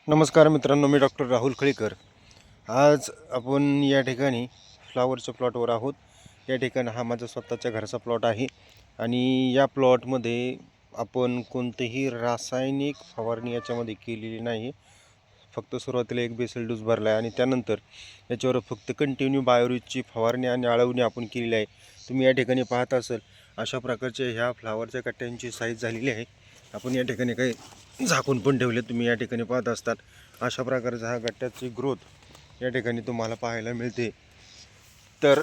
नमस्कार मित्रांनो, मी डॉक्टर राहुल खळीकर। आज आपण या ठिकाणी फ्लावरच्या प्लॉटवर आहोत। या ठिकाणी हा माझा स्वतःच्या घरचा प्लॉट आहे आणि या प्लॉटमध्ये आपण कोणतेही रासायनिक फवारणी याच्यामध्ये केलेली नाही। फक्त सुरुवातीला एक बेसल डोस भरला आहे आणि त्यानंतर याच्यावर फक्त कंटिन्यू बायोरिजची फवारणी आणि आळवणी आपण केलेली आहे। तुम्ही या ठिकाणी पाहत असाल अशा प्रकारचे ह्या फ्लावरच्या कट्ट्यांची साईज झालेली आहे। आपण या ठिकाणी काही झाकून पण ठेवले, तुम्ही या ठिकाणी पाहत असतात अशा प्रकारचा हा गट्ट्याची ग्रोथ या ठिकाणी तुम्हाला पाहायला मिळते। तर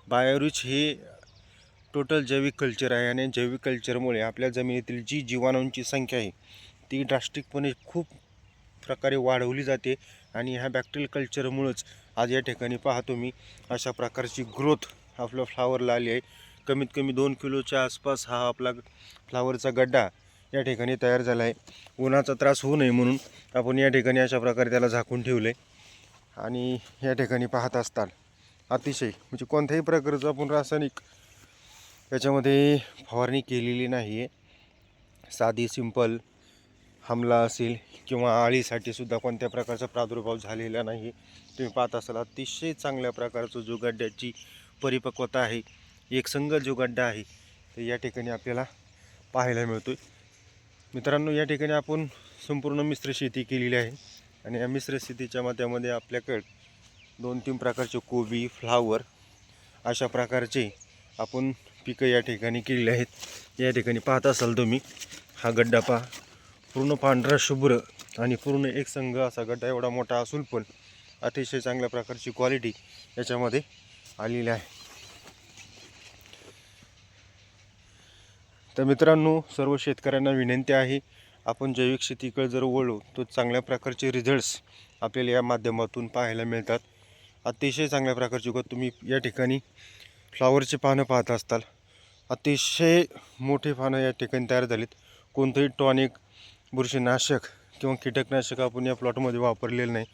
बायोरिच हे टोटल जैविक कल्चर आहे आणि जैविक कल्चरमुळे आपल्या जमिनीतील जी जीवाणूंची संख्या आहे ती ड्रास्टिकपणे खूप प्रकारे वाढवली जाते आणि ह्या बॅक्टेरियल कल्चरमुळेच आज या ठिकाणी पाहतो मी अशा प्रकारची ग्रोथ आपल्या फ्लावरला आली आहे। कमीत कमी 2 किलोच्या आसपास हा आपला फ्लावरचा गड्डा या ठिकाणी तयार झाला आहे। उन्हाचा त्रास होऊ नये म्हणून आपण या ठिकाणी अशा प्रकारे त्याला झाकून ठेवले आणि या ठिकाणी पाहत असताल अतिशय म्हणजे कोणत्याही प्रकारचं आपण रासायनिक याच्यामध्ये फवारणी केलेली नाही आहे। साधी सिंपल हमला असेल किंवा अळीसाठी सुद्धा कोणत्या प्रकारचा प्रादुर्भाव झालेला नाही। तुम्ही पाहत असाल अतिशय चांगल्या प्रकारचा जो गड्ड्याची परिपक्वता आहे, एकसंग जो गड्डा आहे तर या ठिकाणी आपल्याला पाहायला मिळतो। मित्रांनो, या ठिकाणी आपण संपूर्ण मिश्र शेती केलेली आहे आणि या मिश्र शेतीच्या माध्यमामध्ये आपल्याकडे 2-3 प्रकारचे कोबी, फ्लावर अशा प्रकारचे आपण पिकं या ठिकाणी केलेली आहेत। या ठिकाणी पाहत असाल तुम्ही हा गड्डा पहा, पूर्ण पांढरा शुभ्र आणि पूर्ण एकसंग असा गड्डा, एवढा मोठा असून पण अतिशय चांगल्या प्रकारची क्वालिटी याच्यामध्ये आलेली आहे। तर मित्रांनो, सर्व शेतकऱ्यांना विनंती आहे आपण जैविक शेतीकडे जर वळलो तो चांगल्या प्रकारचे रिझल्ट्स आपल्याला या माध्यमातून पाहायला मिळतात। अतिशय चांगल्या प्रकारची गोष्ट, तुम्ही या ठिकाणी फ्लावरचे पानं पाहत असताल अतिशय मोठे पानं या ठिकाणी तयार झालीत। कोणतेही टॉनिक, बुरशीनाशक किंवा कीटकनाशक आपण या प्लॉटमध्ये वापरलेलं नाही।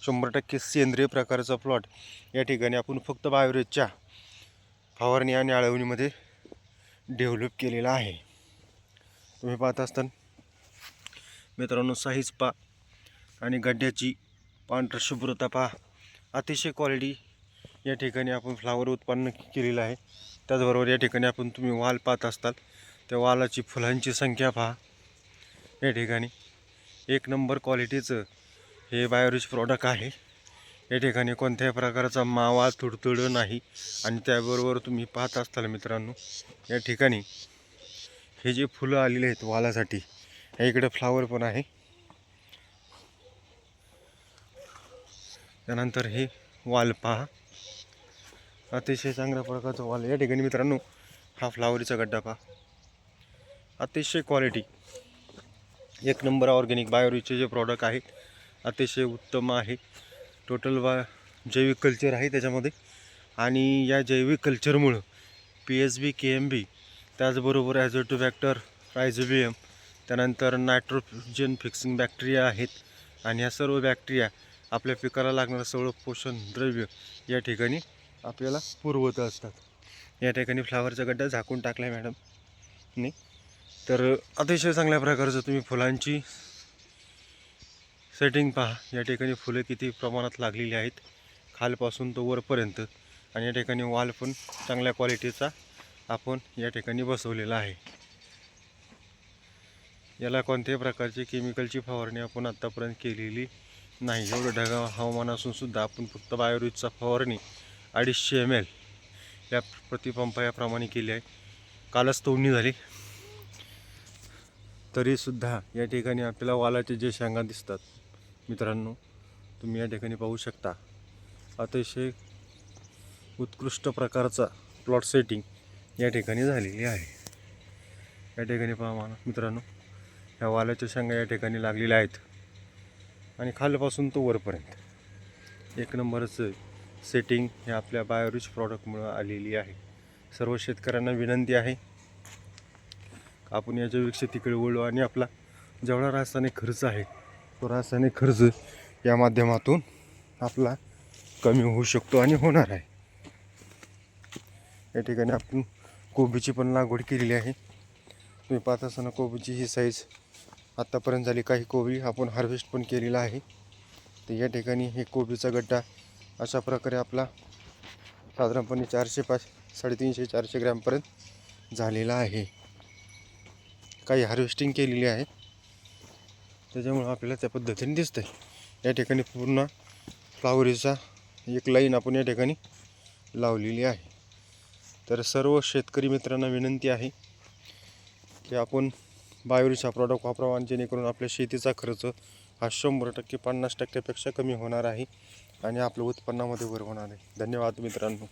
100% सेंद्रिय प्रकारचा प्लॉट या ठिकाणी आपण फक्त बायोरिजच्या फवारणी आणि आळवणीमध्ये डेव्हलप केलेला आहे। तुम्ही पाहत असताल मित्रांनो, साईज पहा आणि गड्ड्याची पांढर शुभ्रता पहा, अतिशय क्वालिटी या ठिकाणी आपण फ्लावर उत्पन्न केलेलं आहे। त्याचबरोबर या ठिकाणी आपण तुम्ही वाल पाहत असताल, त्या वालाची फुलांची संख्या पहा। या ठिकाणी एक नंबर क्वालिटीचं हे बायोरिच प्रॉडक्ट आहे। या ठिकाणी कोणत्याही प्रकारचा मावा, तुडतुड नाही आणि त्याबरोबर तुम्ही पाहत असताल मित्रांनो, या ठिकाणी हे जे फुलं आलेले आहेत वालासाठी, या इकडे फ्लावर पण आहे। त्यानंतर हे वाल पहा, अतिशय चांगल्या प्रकारचा वाल। या ठिकाणी मित्रांनो हा फ्लावरीचा गड्डा पहा, अतिशय क्वालिटी एक नंबर ऑर्गॅनिक बायोरिचचे जे प्रॉडक्ट आहेत अतिशय उत्तम आहे। टोटल जैविक कल्चर आहे त्याच्यामध्ये आणि या जैविक कल्चरमुळं PSB, KMB, त्याचबरोबर ॲझोटोबॅक्टर, रायझोबियम, त्यानंतर नायट्रोजन फिक्सिंग बॅक्टेरिया आहेत आणि ह्या सर्व बॅक्टेरिया आपल्या पिकाला लागणारं सर्व पोषण द्रव्य या ठिकाणी आपल्याला पुरवत असतात। या ठिकाणी फ्लावरचा गड्डा झाकून टाकला आहे मॅडम नाही, तर अतिशय चांगल्या प्रकारचं तुम्ही फुलांची सेटिंग पहा। या ठिकाणी फुलं किती प्रमाणात लागलेली आहेत खालपासून तो वरपर्यंत आणि या ठिकाणी वाल पण चांगल्या क्वालिटीचा आपण या ठिकाणी बसवलेला आहे। याला कोणत्याही प्रकारची केमिकलची फवारणी आपण आत्तापर्यंत केलेली नाही। एवढं ढगाळ हवामान असून सुद्धा आपण फक्त बायोरिजचा फवारणी 250 ml या प्रतिपंपा याप्रमाणे केली आहे। कालच तोडणी झाली तरीसुद्धा या ठिकाणी आपल्याला वालाचे जे शेंगा दिसतात मित्रांनो, तुम्ही या ठिकाणी पाहू शकता अतिशय उत्कृष्ट प्रकारचा प्लॉट सेटिंग या ठिकाणी झालेली आहे। या ठिकाणी पहा मित्रांनो, ह्या वालाच्या शेंगा या ठिकाणी लागलेल्या आहेत आणि खालपासून तो वरपर्यंत एक नंबरचं सेटिंग हे आपल्या बायोरिच प्रॉडक्टमुळे आलेली आहे। सर्व शेतकऱ्यांना विनंती आहे आपण या जैविक शेतीकडे वळलो आणि आपला जेवढा रासायनिक खर्च आहे तो रासायनिक खर्च या माध्यमातून आपला कमी होऊ शकतो आणि होणार आहे। या ठिकाणी आपण कोबीची पण लागवड केलेली आहे। तुम्ही पाहत असताना कोबीची ही साईज आत्तापर्यंत झाली. काही कोबी आपण हार्वेस्ट पण केलेला आहे. तर या ठिकाणी हे कोबीचा गड्डा अशा प्रकारे आपला साधारणपणे 350-450 ग्रॅमपर्यंत झालेला आहे. काही हार्वेस्टिंग केलेली आहे त्याच्यामुळं आपल्याला त्या पद्धतीने दिसतंय. या ठिकाणी पूर्ण फ्लावरीचा एक लाईन आपण या ठिकाणी लावलेली आहे. तर सर्व शेतकरी मित्रांना विनंती आहे की आपण बायोरिच हा प्रॉडक्ट वापरावा, जेणेकरून आपल्या शेतीचा खर्च हा 100%, 50%पेक्षा कमी होणार आहे आणि आपल्या उत्पन्नामध्ये भर होणार आहे. धन्यवाद मित्रांनो.